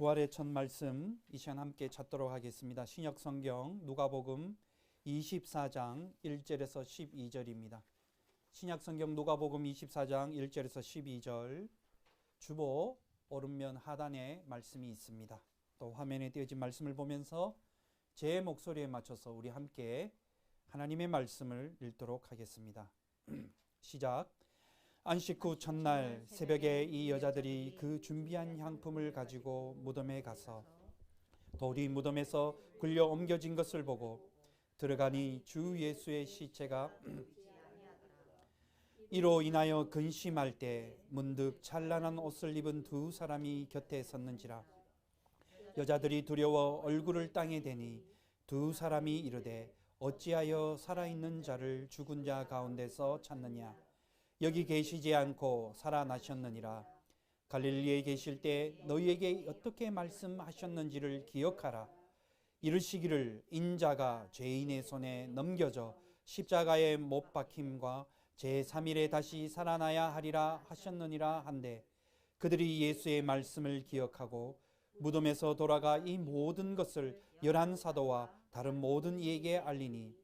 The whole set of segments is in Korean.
부활의 첫 말씀 이 시간 함께 찾도록 하겠습니다. 신약성경 누가복음 24장 1절에서 12절입니다. 신약성경 누가복음 24장 1절에서 12절 주보 오른면 하단에 말씀이 있습니다. 또 화면에 띄어진 말씀을 보면서 제 목소리에 맞춰서 우리 함께 하나님의 말씀을 읽도록 하겠습니다. 시작. 안식 후 첫날 새벽에 이 여자들이 그 준비한 향품을 가지고 무덤에 가서 돌이 무덤에서 굴려 옮겨진 것을 보고 들어가니 주 예수의 시체가 이로 인하여 근심할 때 문득 찬란한 옷을 입은 두 사람이 곁에 섰는지라. 여자들이 두려워 얼굴을 땅에 대니 두 사람이 이르되 어찌하여 살아있는 자를 죽은 자 가운데서 찾느냐. 여기 계시지 않고 살아나셨느니라. 갈릴리에 계실 때 너희에게 어떻게 말씀하셨는지를 기억하라. 이르시기를 인자가 죄인의 손에 넘겨져 십자가에 못 박힘과 제3일에 다시 살아나야 하리라 하셨느니라 한데 그들이 예수의 말씀을 기억하고 무덤에서 돌아가 이 모든 것을 11사도와 다른 모든 이에게 알리니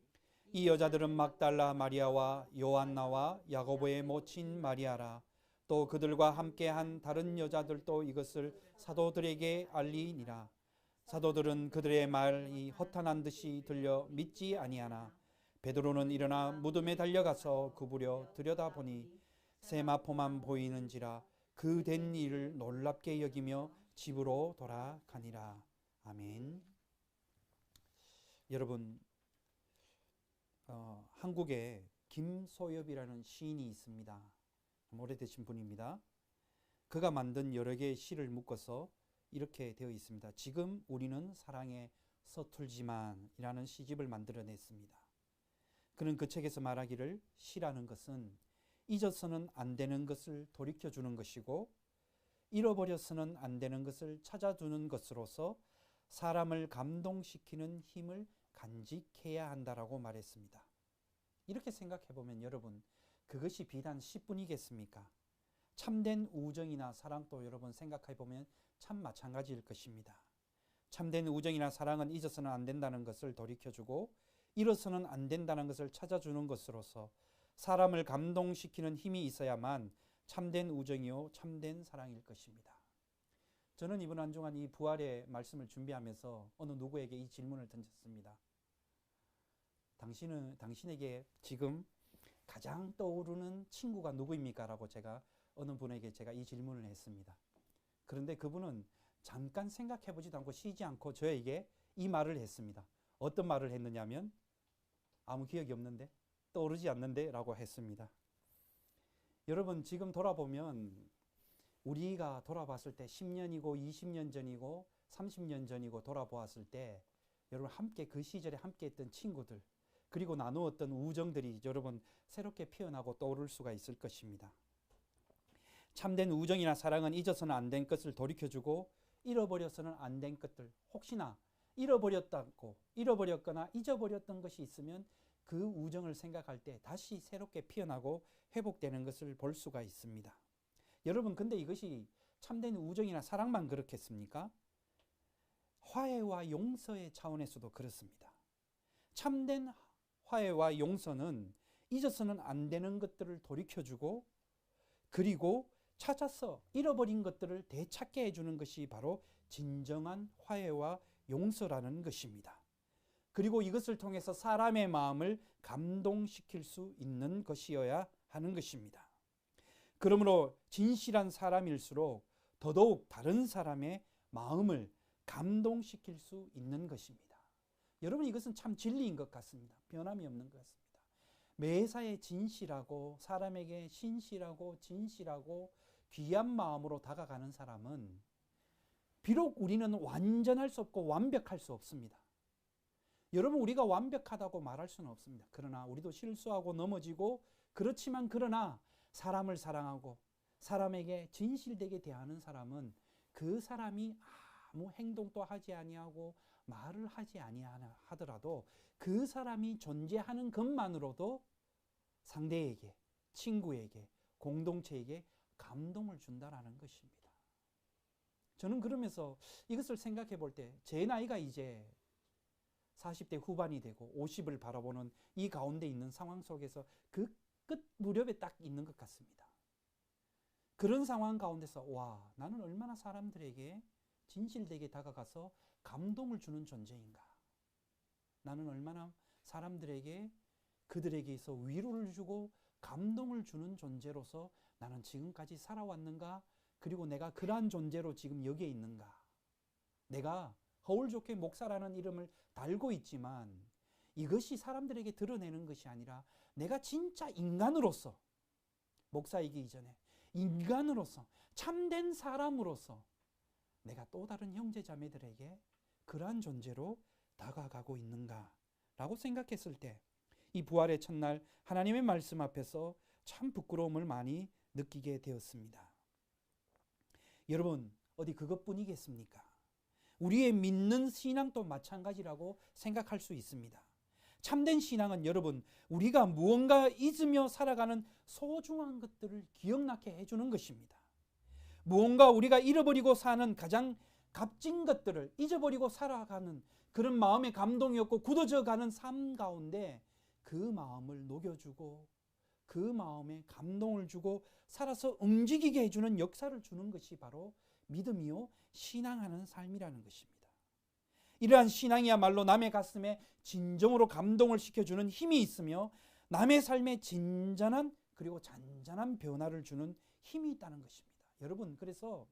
이 여자들은 막달라 마리아와 요한나와 야고보의 모친 마리아라. 또 그들과 함께한 다른 여자들도 이것을 사도들에게 알리니라. 사도들은 그들의 말이 허탄한 듯이 들려 믿지 아니하나 베드로는 일어나 무덤에 달려가서 구부려 들여다보니 세마포만 보이는지라. 그 된 일을 놀랍게 여기며 집으로 돌아가니라. 아멘. 여러분, 한국에 김소엽이라는 시인이 있습니다. 오래되신 분입니다. 그가 만든 여러 개의 시를 묶어서 이렇게 되어 있습니다. 지금 우리는 사랑에 서툴지만 이라는 시집을 만들어냈습니다. 그는 그 책에서 말하기를 시라는 것은 잊어서는 안 되는 것을 돌이켜주는 것이고 잃어버려서는 안 되는 것을 찾아주는 것으로서 사람을 감동시키는 힘을 간직해야 한다라고 말했습니다. 이렇게 생각해 보면 여러분, 그것이 비단 시뿐이겠습니까? 참된 우정이나 사랑도 여러분 생각해 보면 참 마찬가지일 것입니다. 참된 우정이나 사랑은 잊어서는 안 된다는 것을 돌이켜주고 잃어서는 안 된다는 것을 찾아주는 것으로서 사람을 감동시키는 힘이 있어야만 참된 우정이요 참된 사랑일 것입니다. 저는 이번 한 주간 이 부활의 말씀을 준비하면서 어느 누구에게 이 질문을 던졌습니다. 당신에게 지금 가장 떠오르는 친구가 누구입니까? 라고 제가 어느 분에게 제가 이 질문을 했습니다. 그런데 그분은 잠깐 생각해 보지도 않고 쉬지 않고 저에게 이 말을 했습니다. 어떤 말을 했느냐면 아무 기억이 없는데, 떠오르지 않는데 라고 했습니다. 여러분, 지금 돌아보면 우리가 돌아봤을 때 10년이고 20년 전이고 30년 전이고 돌아보았을 때 여러분 함께 그 시절에 함께 했던 친구들 그리고 나누었던 우정들이 여러분 새롭게 피어나고 떠오를 수가 있을 것입니다. 참된 우정이나 사랑은 잊어서는 안 된 것을 돌이켜주고 잃어버려서는 안 된 것들, 혹시나 잃어버렸거나 잊어버렸던 것이 있으면 그 우정을 생각할 때 다시 새롭게 피어나고 회복되는 것을 볼 수가 있습니다. 여러분, 근데 이것이 참된 우정이나 사랑만 그렇겠습니까? 화해와 용서의 차원에서도 그렇습니다. 참된 화해와 용서는 잊어서는 안 되는 것들을 돌이켜주고 그리고 찾아서 잃어버린 것들을 되찾게 해주는 것이 바로 진정한 화해와 용서라는 것입니다. 그리고 이것을 통해서 사람의 마음을 감동시킬 수 있는 것이어야 하는 것입니다. 그러므로 진실한 사람일수록 더더욱 다른 사람의 마음을 감동시킬 수 있는 것입니다. 여러분, 이것은 참 진리인 것 같습니다. 변함이 없는 것 같습니다. 매사에 진실하고 사람에게 신실하고 진실하고 귀한 마음으로 다가가는 사람은 비록 우리는 완전할 수 없고 완벽할 수 없습니다. 여러분, 우리가 완벽하다고 말할 수는 없습니다. 그러나 우리도 실수하고 넘어지고 그렇지만 그러나 사람을 사랑하고 사람에게 진실되게 대하는 사람은 그 사람이 아무 행동도 하지 아니하고 말을 하지 아니하더라도 그 사람이 존재하는 것만으로도 상대에게, 친구에게, 공동체에게 감동을 준다라는 것입니다. 저는 그러면서 이것을 생각해 볼 때 제 나이가 이제 40대 후반이 되고 50을 바라보는 이 가운데 있는 상황 속에서 그 끝 무렵에 딱 있는 것 같습니다. 그런 상황 가운데서 와, 나는 얼마나 사람들에게 진실되게 다가가서 감동을 주는 존재인가. 나는 얼마나 사람들에게 그들에게서 위로를 주고 감동을 주는 존재로서 나는 지금까지 살아왔는가? 그리고 내가 그러한 존재로 지금 여기에 있는가? 내가 허울 좋게 목사라는 이름을 달고 있지만 이것이 사람들에게 드러내는 것이 아니라 내가 진짜 인간으로서, 목사이기 이전에 인간으로서, 참된 사람으로서 내가 또 다른 형제 자매들에게 그러한 존재로 다가가고 있는가 라고 생각했을 때 이 부활의 첫날 하나님의 말씀 앞에서 참 부끄러움을 많이 느끼게 되었습니다. 여러분, 어디 그것뿐이겠습니까? 우리의 믿는 신앙도 마찬가지라고 생각할 수 있습니다. 참된 신앙은 여러분, 우리가 무언가 잊으며 살아가는 소중한 것들을 기억나게 해주는 것입니다. 무언가 우리가 잃어버리고 사는 가장 값진 것들을 잊어버리고 살아가는 그런 마음의 감동이 없고 굳어져 가는 삶 가운데 그 마음을 녹여주고 그 마음에 감동을 주고 살아서 움직이게 해주는 역사를 주는 것이 바로 믿음이요 신앙하는 삶이라는 것입니다. 이러한 신앙이야말로 남의 가슴에 진정으로 감동을 시켜주는 힘이 있으며 남의 삶에 진전한 그리고 잔잔한 변화를 주는 힘이 있다는 것입니다. 여러분, 그래서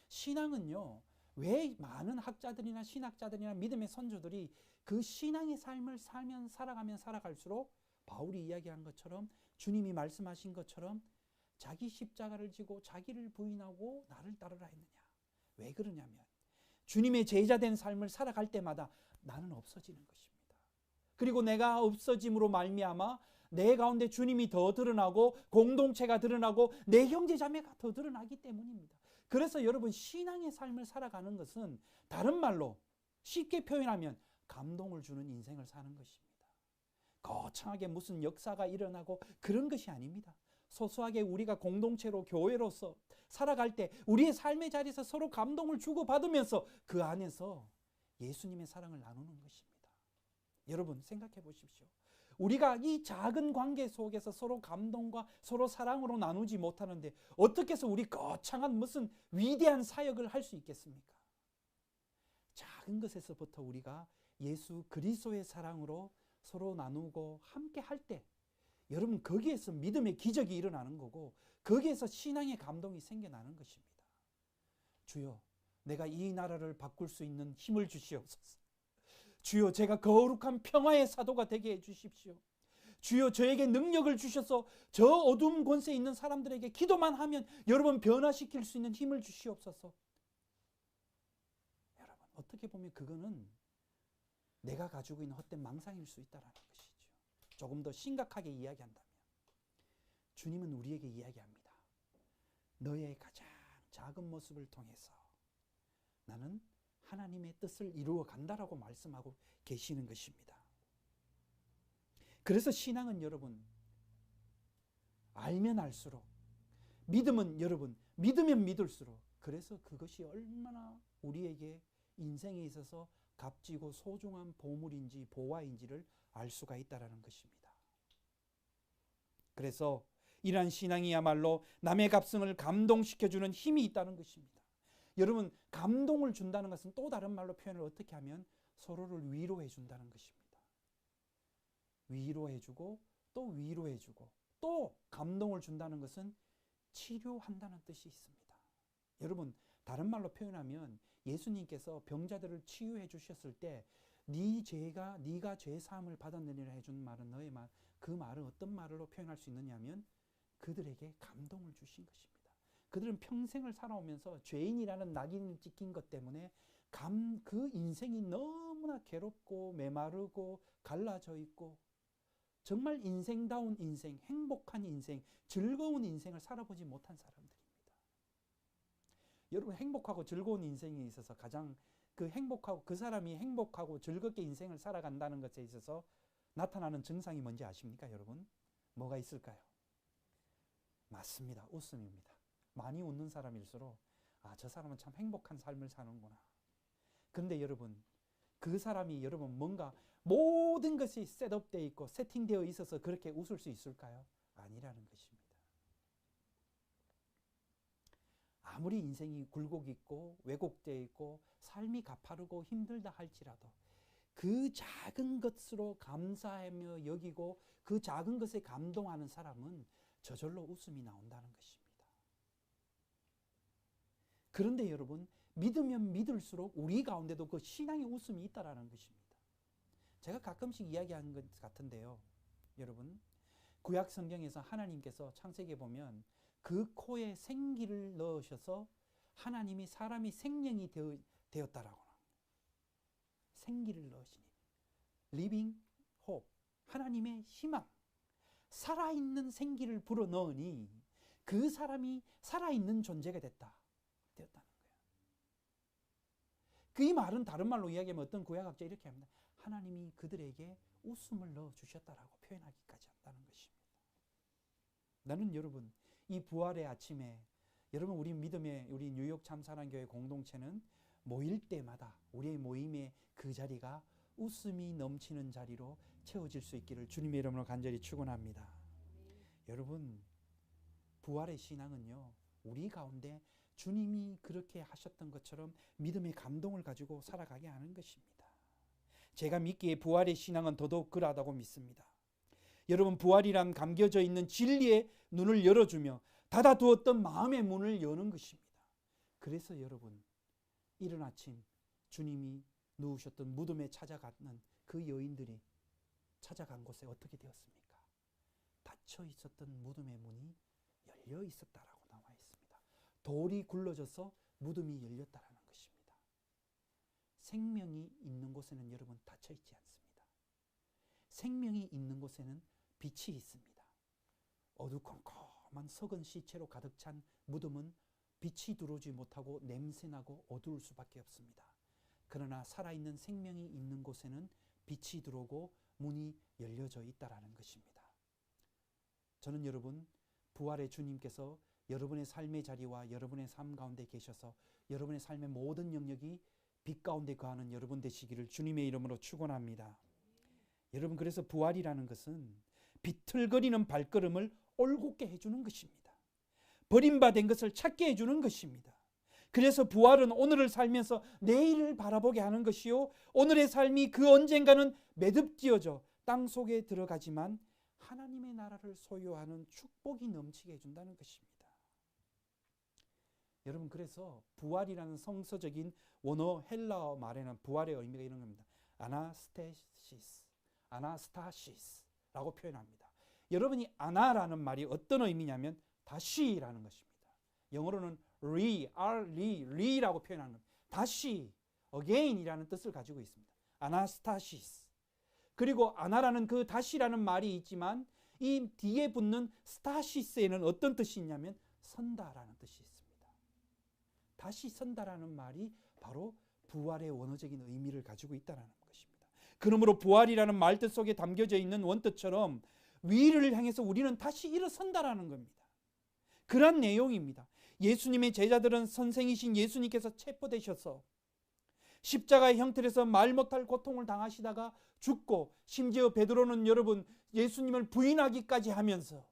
신앙은요, 왜 많은 학자들이나 신학자들이나 믿음의 선조들이 그 신앙의 삶을 살아가면 살아갈수록 바울이 이야기한 것처럼 주님이 말씀하신 것처럼 자기 십자가를 지고 자기를 부인하고 나를 따르라 했느냐. 왜 그러냐면 주님의 제자된 삶을 살아갈 때마다 나는 없어지는 것입니다. 그리고 내가 없어짐으로 말미암아 내 가운데 주님이 더 드러나고 공동체가 드러나고 내 형제자매가 더 드러나기 때문입니다. 그래서 여러분, 신앙의 삶을 살아가는 것은 다른 말로 쉽게 표현하면 감동을 주는 인생을 사는 것입니다. 거창하게 무슨 역사가 일어나고 그런 것이 아닙니다. 소소하게 우리가 공동체로 교회로서 살아갈 때 우리의 삶의 자리에서 서로 감동을 주고받으면서 그 안에서 예수님의 사랑을 나누는 것입니다. 여러분, 생각해 보십시오. 우리가 이 작은 관계 속에서 서로 감동과 서로 사랑으로 나누지 못하는데 어떻게 해서 우리 거창한 무슨 위대한 사역을 할 수 있겠습니까? 작은 것에서부터 우리가 예수 그리스도의 사랑으로 서로 나누고 함께 할 때 여러분, 거기에서 믿음의 기적이 일어나는 거고 거기에서 신앙의 감동이 생겨나는 것입니다. 주여, 내가 이 나라를 바꿀 수 있는 힘을 주시옵소서. 주여, 제가 거룩한 평화의 사도가 되게 해주십시오. 주여, 저에게 능력을 주셔서 저 어두운 권세에 있는 사람들에게 기도만 하면 여러분 변화시킬 수 있는 힘을 주시옵소서. 여러분, 어떻게 보면 그거는 내가 가지고 있는 헛된 망상일 수 있다는 것이죠. 조금 더 심각하게 이야기한다면 주님은 우리에게 이야기합니다. 너의 가장 작은 모습을 통해서 나는 하나님의 뜻을 이루어 간다라고 말씀하고 계시는 것입니다. 그래서 신앙은 여러분, 알면 알수록, 믿음은 여러분, 믿으면 믿을수록, 그래서 그것이 얼마나 우리에게 인생에 있어서 값지고 소중한 보물인지 보화인지를 알 수가 있다는 것입니다. 그래서 이러한 신앙이야말로 남의 갑승을 감동시켜주는 힘이 있다는 것입니다. 여러분, 감동을 준다는 것은 또 다른 말로 표현을 어떻게 하면 서로를 위로해 준다는 것입니다. 위로해주고 또 위로해주고 또 감동을 준다는 것은 치료한다는 뜻이 있습니다. 여러분, 다른 말로 표현하면 예수님께서 병자들을 치유해 주셨을 때 네가 죄 사함을 받았느니라 해준 말은 너의 말, 그 말은 어떤 말로 표현할 수 있느냐면 그들에게 감동을 주신 것입니다. 그들은 평생을 살아오면서 죄인이라는 낙인을 찍힌 것 때문에 그 인생이 너무나 괴롭고 메마르고 갈라져 있고 정말 인생다운 인생, 행복한 인생, 즐거운 인생을 살아보지 못한 사람들입니다. 여러분, 행복하고 즐거운 인생에 있어서 가장 그 사람이 행복하고 즐겁게 인생을 살아간다는 것에 있어서 나타나는 증상이 뭔지 아십니까, 여러분? 뭐가 있을까요? 맞습니다. 웃음입니다. 많이 웃는 사람일수록 저 사람은 참 행복한 삶을 사는구나. 그런데 여러분, 그 사람이 여러분 뭔가 모든 것이 셋업되어 있고 세팅되어 있어서 그렇게 웃을 수 있을까요? 아니라는 것입니다. 아무리 인생이 굴곡 있고 왜곡되어 있고 삶이 가파르고 힘들다 할지라도 그 작은 것으로 감사하며 여기고 그 작은 것에 감동하는 사람은 저절로 웃음이 나온다는 것입니다. 그런데 여러분, 믿으면 믿을수록 우리 가운데도 그 신앙의 웃음이 있다라는 것입니다. 제가 가끔씩 이야기하는 것 같은데요. 여러분, 구약 성경에서 하나님께서 창세기에 보면 그 코에 생기를 넣으셔서 하나님이 사람이 생명이 되었다라고 합니다. 생기를 넣으시니 living hope, 하나님의 희망, 살아있는 생기를 불어넣으니 그 사람이 살아있는 존재가 되었다는 거예요. 그 말은 다른 말로 이야기하면 어떤 구약학자 이렇게 합니다. 하나님이 그들에게 웃음을 넣어주셨다라고 표현하기까지 한다는 것입니다. 나는 여러분, 이 부활의 아침에 여러분 우리 믿음의 우리 뉴욕 참사랑교회 공동체는 모일 때마다 우리의 모임의 그 자리가 웃음이 넘치는 자리로 채워질 수 있기를 주님의 이름으로 간절히 축원합니다. 여러분, 부활의 신앙은요, 우리 가운데 주님이 그렇게 하셨던 것처럼 믿음의 감동을 가지고 살아가게 하는 것입니다. 제가 믿기에 부활의 신앙은 더더욱 그러하다고 믿습니다. 여러분, 부활이란 감겨져 있는 진리의 눈을 열어주며 닫아두었던 마음의 문을 여는 것입니다. 그래서 여러분, 이른 아침 주님이 누우셨던 무덤에 찾아가는 그 여인들이 찾아간 곳에 어떻게 되었습니까? 닫혀 있었던 무덤의 문이 열려 있었다라고 나와 있습니다. 돌이 굴러져서 무덤이 열렸다라는 것입니다. 생명이 있는 곳에는 여러분 닫혀 있지 않습니다. 생명이 있는 곳에는 빛이 있습니다. 어두컴컴한 썩은 시체로 가득 찬 무덤은 빛이 들어오지 못하고 냄새나고 어두울 수밖에 없습니다. 그러나 살아있는 생명이 있는 곳에는 빛이 들어오고 문이 열려져 있다라는 것입니다. 저는 여러분, 부활의 주님께서 여러분의 삶의 자리와 여러분의 삶 가운데 계셔서 여러분의 삶의 모든 영역이 빛 가운데 거하는 여러분 되시기를 주님의 이름으로 축원합니다. 여러분, 그래서 부활이라는 것은 비틀거리는 발걸음을 올곧게 해주는 것입니다. 버림받은 것을 찾게 해주는 것입니다. 그래서 부활은 오늘을 살면서 내일을 바라보게 하는 것이요, 오늘의 삶이 그 언젠가는 매듭지어져 땅 속에 들어가지만 하나님의 나라를 소유하는 축복이 넘치게 해준다는 것입니다. 여러분, 그래서 부활이라는 성서적인 원어 헬라어 말에는 부활의 의미가 이런 겁니다. 아나스타시스라고 표현합니다. 여러분이 아나라는 말이 어떤 의미냐면 다시라는 것입니다. 영어로는 리라고 표현하는 겁니다. 다시, again이라는 뜻을 가지고 있습니다. 아나스타시스. 그리고 아나라는 그 다시라는 말이 있지만 이 뒤에 붙는 스타시스에는 어떤 뜻이 있냐면 선다라는 뜻이 있습니다. 다시 선다라는 말이 바로 부활의 원어적인 의미를 가지고 있다는 것입니다. 그러므로 부활이라는 말뜻 속에 담겨져 있는 원뜻처럼 위를 향해서 우리는 다시 일어선다라는 겁니다. 그런 내용입니다. 예수님의 제자들은 선생이신 예수님께서 체포되셔서 십자가의 형틀에서 말 못할 고통을 당하시다가 죽고, 심지어 베드로는 여러분 예수님을 부인하기까지 하면서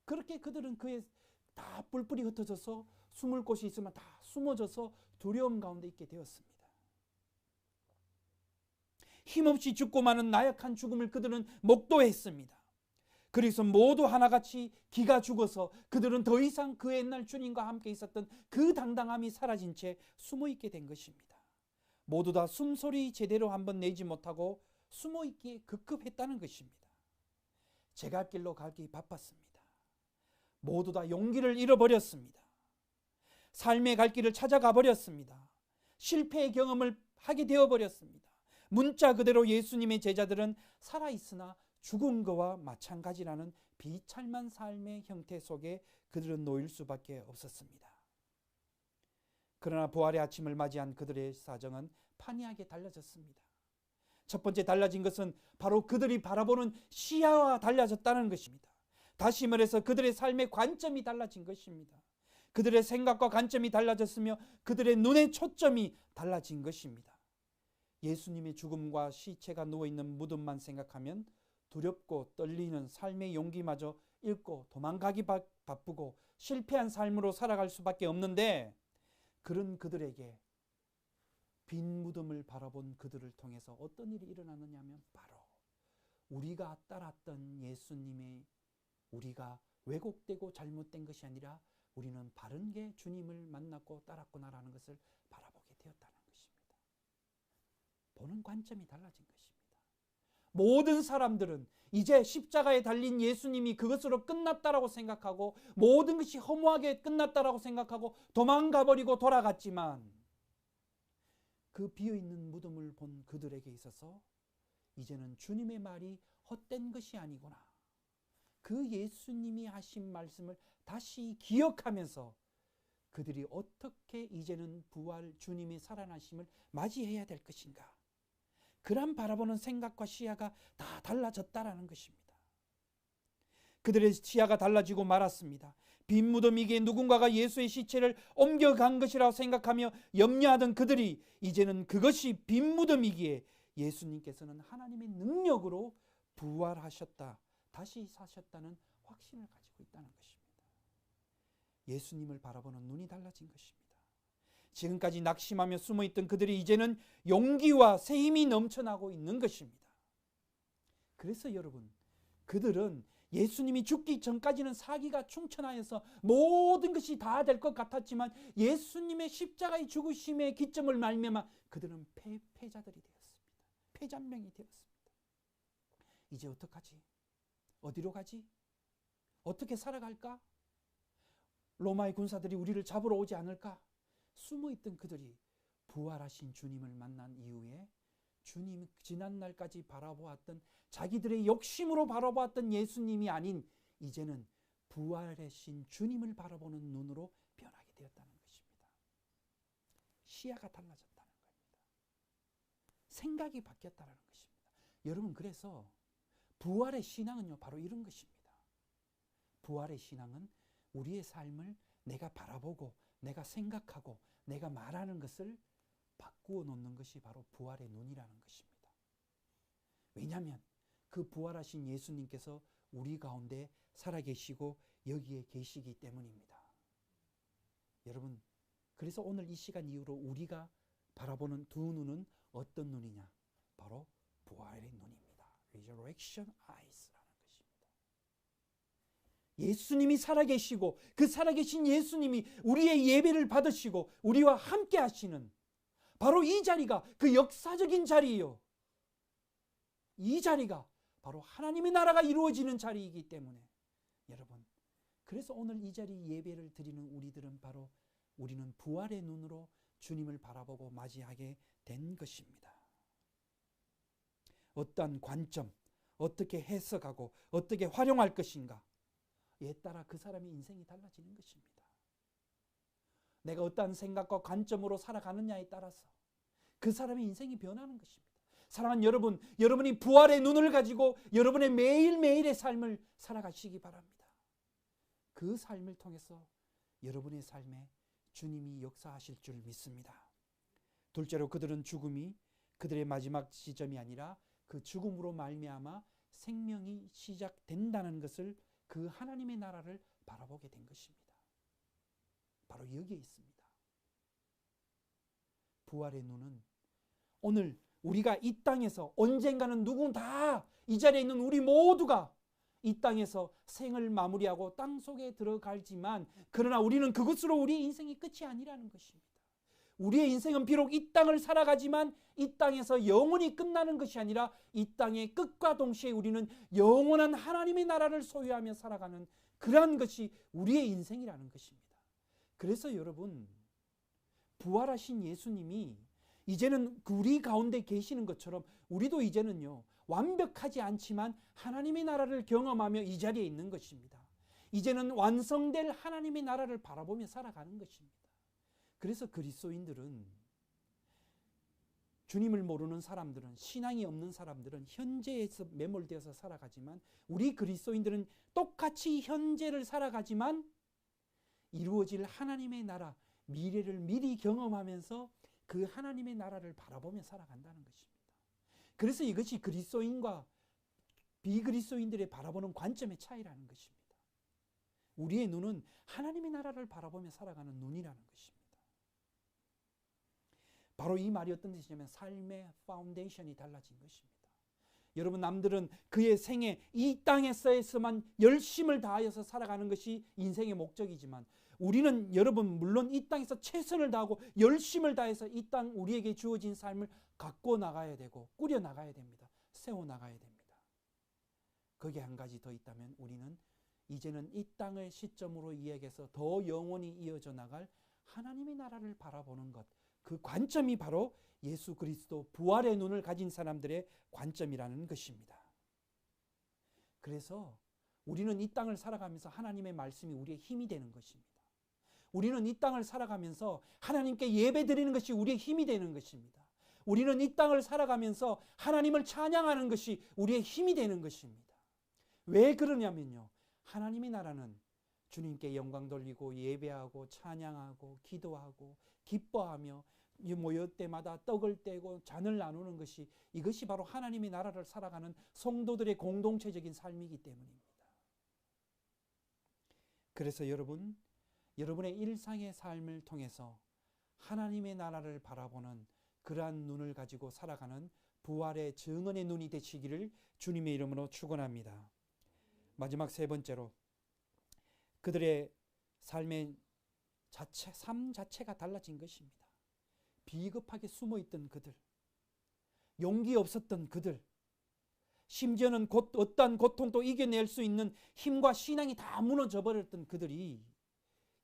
그렇게 그들은 그의 다 뿔뿔이 흩어져서 숨을 곳이 있으면 다 숨어져서 두려움 가운데 있게 되었습니다. 힘없이 죽고 마는 나약한 죽음을 그들은 목도했습니다. 그래서 모두 하나같이 기가 죽어서 그들은 더 이상 그 옛날 주님과 함께 있었던 그 당당함이 사라진 채 숨어있게 된 것입니다. 모두 다 숨소리 제대로 한번 내지 못하고 숨어있기에 급급했다는 것입니다. 제 갈 길로 가기 바빴습니다. 모두 다 용기를 잃어버렸습니다. 삶의 갈 길을 찾아가 버렸습니다. 실패의 경험을 하게 되어버렸습니다. 문자 그대로 예수님의 제자들은 살아있으나 죽은 것과 마찬가지라는 비참한 삶의 형태 속에 그들은 놓일 수밖에 없었습니다. 그러나 부활의 아침을 맞이한 그들의 사정은 판이하게 달라졌습니다. 첫 번째 달라진 것은 바로 그들이 바라보는 시야가 달라졌다는 것입니다. 다시 말해서 그들의 삶의 관점이 달라진 것입니다. 그들의 생각과 관점이 달라졌으며 그들의 눈의 초점이 달라진 것입니다. 예수님의 죽음과 시체가 누워있는 무덤만 생각하면 두렵고 떨리는 삶의 용기마저 잃고 도망가기 바쁘고 실패한 삶으로 살아갈 수밖에 없는데, 그런 그들에게 빈 무덤을 바라본 그들을 통해서 어떤 일이 일어나느냐 하면 바로 우리가 따랐던 예수님의, 우리가 왜곡되고 잘못된 것이 아니라 우리는 바른 게 주님을 만났고 따랐구나라는 것을 바라보게 되었다는 것입니다. 보는 관점이 달라진 것입니다. 모든 사람들은 이제 십자가에 달린 예수님이 그것으로 끝났다라고 생각하고 모든 것이 허무하게 끝났다라고 생각하고 도망가버리고 돌아갔지만, 그 비어있는 무덤을 본 그들에게 있어서 이제는 주님의 말이 헛된 것이 아니구나, 그 예수님이 하신 말씀을 다시 기억하면서 그들이 어떻게 이제는 부활 주님의 살아나심을 맞이해야 될 것인가, 그런 바라보는 생각과 시야가 다 달라졌다라는 것입니다. 그들의 시야가 달라지고 말았습니다. 빈 무덤이기에 누군가가 예수의 시체를 옮겨간 것이라고 생각하며 염려하던 그들이 이제는 그것이 빈 무덤이기에 예수님께서는 하나님의 능력으로 부활하셨다, 다시 사셨다는 확신을 가지고 있다는 것입니다. 예수님을 바라보는 눈이 달라진 것입니다. 지금까지 낙심하며 숨어있던 그들이 이제는 용기와 새 힘이 넘쳐나고 있는 것입니다. 그래서 여러분, 그들은 예수님이 죽기 전까지는 사기가 충천하여서 모든 것이 다 될 것 같았지만 예수님의 십자가의 죽으심의 기점을 말미암아 그들은 패자들이 되었습니다. 패잔명이 되었습니다. 이제 어떡하지? 어디로 가지? 어떻게 살아갈까? 로마의 군사들이 우리를 잡으러 오지 않을까? 숨어있던 그들이 부활하신 주님을 만난 이후에 주님 지난날까지 바라보았던, 자기들의 욕심으로 바라보았던 예수님이 아닌 이제는 부활하신 주님을 바라보는 눈으로 변하게 되었다는 것입니다. 시야가 달라졌다는 겁니다. 생각이 바뀌었다는 것입니다. 여러분, 그래서 부활의 신앙은요, 바로 이런 것입니다. 부활의 신앙은 우리의 삶을 내가 바라보고 내가 생각하고 내가 말하는 것을 바꾸어 놓는 것이 바로 부활의 눈이라는 것입니다. 왜냐하면 그 부활하신 예수님께서 우리 가운데 살아계시고 여기에 계시기 때문입니다. 여러분, 그래서 오늘 이 시간 이후로 우리가 바라보는 두 눈은 어떤 눈이냐? 바로 부활의 눈입니다. Resurrection eyes라는 것입니다. 예수님이 살아계시고 그 살아계신 예수님이 우리의 예배를 받으시고 우리와 함께 하시는 바로 이 자리가 그 역사적인 자리예요. 이 자리가 바로 하나님의 나라가 이루어지는 자리이기 때문에 여러분, 그래서 오늘 이 자리 예배를 드리는 우리들은 바로 우리는 부활의 눈으로 주님을 바라보고 맞이하게 된 것입니다. 어떠한 관점, 어떻게 해석하고 어떻게 활용할 것인가, 이에 따라 그 사람의 인생이 달라지는 것입니다. 내가 어떠한 생각과 관점으로 살아가느냐에 따라서 그 사람의 인생이 변하는 것입니다. 사랑하는 여러분, 여러분이 부활의 눈을 가지고 여러분의 매일매일의 삶을 살아가시기 바랍니다. 그 삶을 통해서 여러분의 삶에 주님이 역사하실 줄 믿습니다. 둘째로, 그들은 죽음이 그들의 마지막 지점이 아니라 그 죽음으로 말미암아 생명이 시작된다는 것을, 그 하나님의 나라를 바라보게 된 것입니다. 바로 여기에 있습니다. 부활의 눈은 오늘 우리가 이 땅에서 언젠가는 누군 다 이 자리에 있는 우리 모두가 이 땅에서 생을 마무리하고 땅 속에 들어가지만, 그러나 우리는 그것으로 우리의 인생이 끝이 아니라는 것입니다. 우리의 인생은 비록 이 땅을 살아가지만 이 땅에서 영원히 끝나는 것이 아니라 이 땅의 끝과 동시에 우리는 영원한 하나님의 나라를 소유하며 살아가는 그러한 것이 우리의 인생이라는 것입니다. 그래서 여러분, 부활하신 예수님이 이제는 우리 가운데 계시는 것처럼 우리도 이제는요, 완벽하지 않지만 하나님의 나라를 경험하며 이 자리에 있는 것입니다. 이제는 완성될 하나님의 나라를 바라보며 살아가는 것입니다. 그래서 그리스도인들은, 주님을 모르는 사람들은, 신앙이 없는 사람들은 현재에서 매몰되어서 살아가지만, 우리 그리스도인들은 똑같이 현재를 살아가지만 이루어질 하나님의 나라, 미래를 미리 경험하면서 그 하나님의 나라를 바라보며 살아간다는 것입니다. 그래서 이것이 그리스도인과 비그리스도인들의 바라보는 관점의 차이라는 것입니다. 우리의 눈은 하나님의 나라를 바라보며 살아가는 눈이라는 것입니다. 바로 이 말이 어떤 뜻이냐면 삶의 파운데이션이 달라진 것입니다. 여러분, 남들은 그의 생에 이 땅에서만 열심을 다하여서 살아가는 것이 인생의 목적이지만 우리는 여러분 물론 이 땅에서 최선을 다하고 열심을 다해서 이 땅 우리에게 주어진 삶을 갖고 나가야 되고 꾸려 나가야 됩니다. 세워 나가야 됩니다. 거기에 한 가지 더 있다면 우리는 이제는 이 땅의 시점으로 이야기해서 더 영원히 이어져 나갈 하나님의 나라를 바라보는 것, 그 관점이 바로 예수 그리스도 부활의 눈을 가진 사람들의 관점이라는 것입니다. 그래서 우리는 이 땅을 살아가면서 하나님의 말씀이 우리의 힘이 되는 것입니다. 우리는 이 땅을 살아가면서 하나님께 예배드리는 것이 우리의 힘이 되는 것입니다. 우리는 이 땅을 살아가면서 하나님을 찬양하는 것이 우리의 힘이 되는 것입니다. 왜 그러냐면요, 하나님의 나라는 주님께 영광 돌리고 예배하고 찬양하고 기도하고 기뻐하며 모여 때마다 떡을 떼고 잔을 나누는 것이, 이것이 바로 하나님의 나라를 살아가는 성도들의 공동체적인 삶이기 때문입니다. 그래서 여러분의 일상의 삶을 통해서 하나님의 나라를 바라보는 그러한 눈을 가지고 살아가는 부활의 증언의 눈이 되시기를 주님의 이름으로 축원합니다. 마지막 세 번째로, 그들의 삶의 삶 자체가 달라진 것입니다. 비겁하게 숨어있던 그들, 용기 없었던 그들, 심지어는 어떠한 고통도 이겨낼 수 있는 힘과 신앙이 다 무너져 버렸던 그들이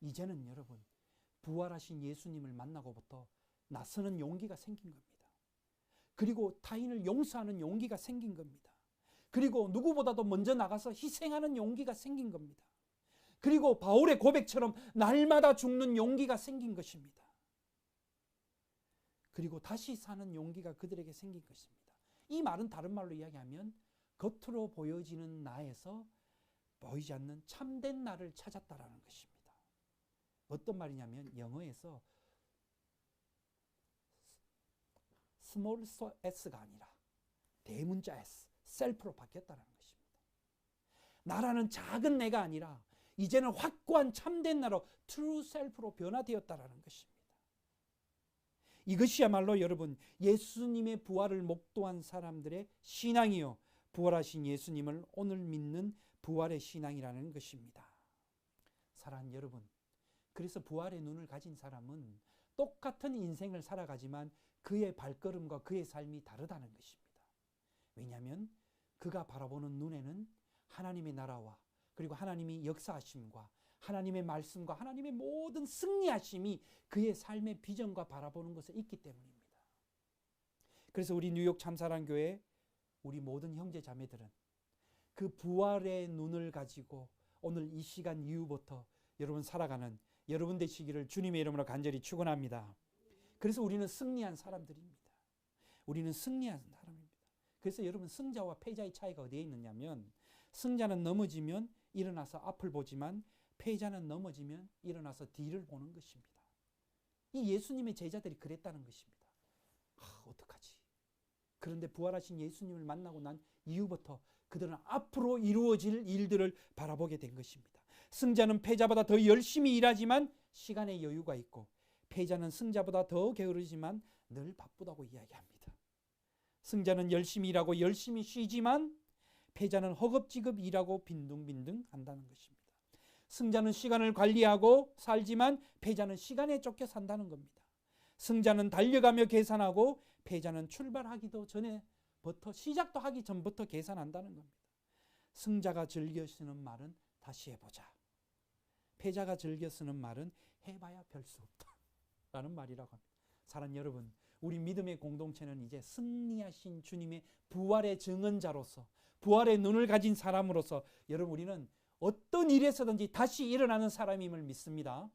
이제는 여러분 부활하신 예수님을 만나고부터 나서는 용기가 생긴 겁니다. 그리고 타인을 용서하는 용기가 생긴 겁니다. 그리고 누구보다도 먼저 나가서 희생하는 용기가 생긴 겁니다. 그리고 바울의 고백처럼 날마다 죽는 용기가 생긴 것입니다. 그리고 다시 사는 용기가 그들에게 생긴 것입니다. 이 말은 다른 말로 이야기하면 겉으로 보여지는 나에서 보이지 않는 참된 나를 찾았다라는 것입니다. 어떤 말이냐면 영어에서 small s가 아니라 대문자 s, 셀프로 바뀌었다는 것입니다. 나라는 작은 내가 아니라 이제는 확고한 참된 나로 true self로 변화되었다는 것입니다. 이것이야말로 여러분 예수님의 부활을 목도한 사람들의 신앙이요, 부활하신 예수님을 오늘 믿는 부활의 신앙이라는 것입니다. 사랑하는 여러분, 그래서 부활의 눈을 가진 사람은 똑같은 인생을 살아가지만 그의 발걸음과 그의 삶이 다르다는 것입니다. 왜냐하면 그가 바라보는 눈에는 하나님의 나라와 그리고 하나님이 역사하심과 하나님의 말씀과 하나님의 모든 승리하심이 그의 삶의 비전과 바라보는 것에 있기 때문입니다. 그래서 우리 뉴욕 참사랑교회 우리 모든 형제 자매들은 그 부활의 눈을 가지고 오늘 이 시간 이후부터 여러분 살아가는 여러분 되시기를 주님의 이름으로 간절히 축원합니다. 그래서 우리는 승리한 사람들입니다. 우리는 승리한 사람입니다. 그래서 여러분 승자와 패자의 차이가 어디에 있느냐면 승자는 넘어지면 일어나서 앞을 보지만 패자는 넘어지면 일어나서 뒤를 보는 것입니다. 이 예수님의 제자들이 그랬다는 것입니다. 어떡하지? 그런데 부활하신 예수님을 만나고 난 이후부터 그들은 앞으로 이루어질 일들을 바라보게 된 것입니다. 승자는 패자보다 더 열심히 일하지만 시간의 여유가 있고 패자는 승자보다 더 게으르지만 늘 바쁘다고 이야기합니다. 승자는 열심히 일하고 열심히 쉬지만 패자는 허겁지겁 일하고 빈둥빈둥 한다는 것입니다. 승자는 시간을 관리하고 살지만 패자는 시간에 쫓겨 산다는 겁니다. 승자는 달려가며 계산하고 패자는 출발하기도 전에부터 시작도 하기 전부터 계산한다는 겁니다. 승자가 즐겨 쓰는 말은 다시 해보자. 패자가 즐겨 쓰는 말은 해봐야 별 수 없다 라는 말이라고 합니다. 사랑하는 여러분, 우리 믿음의 공동체는 이제 승리하신 주님의 부활의 증언자로서 부활의 눈을 가진 사람으로서 여러분 우리는 어떤 일에서든지 다시 일어나는 사람임을 믿습니다.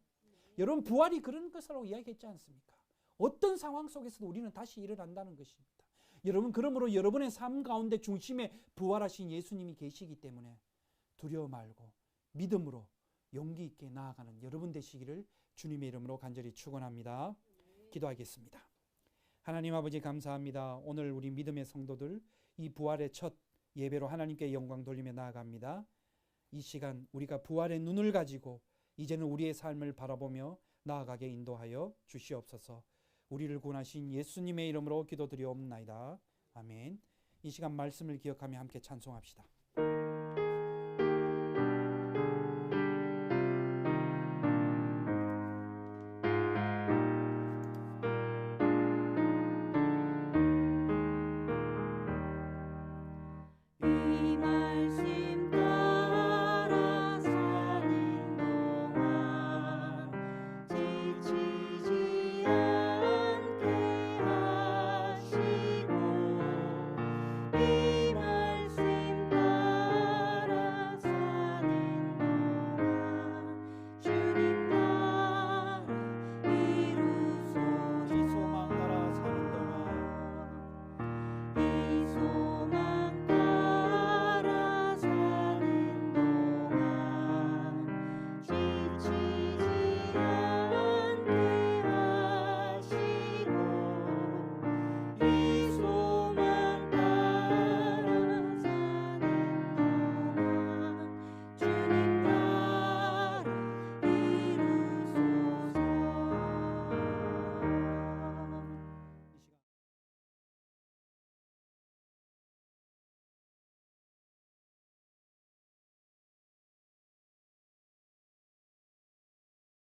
여러분 부활이 그런 것이라고 이야기했지 않습니까? 어떤 상황 속에서도 우리는 다시 일어난다는 것입니다. 여러분 그러므로 여러분의 삶 가운데 중심에 부활하신 예수님이 계시기 때문에 두려워 말고 믿음으로 용기 있게 나아가는 여러분 되시기를 주님의 이름으로 간절히 축원합니다. 기도하겠습니다. 하나님 아버지 감사합니다. 오늘 우리 믿음의 성도들 이 부활의 첫 예배로 하나님께 영광 돌리며 나아갑니다. 이 시간 우리가 부활의 눈을 가지고 이제는 우리의 삶을 바라보며 나아가게 인도하여 주시옵소서. 우리를 구원하신 예수님의 이름으로 기도드리옵나이다. 아멘. 이 시간 말씀을 기억하며 함께 찬송합시다.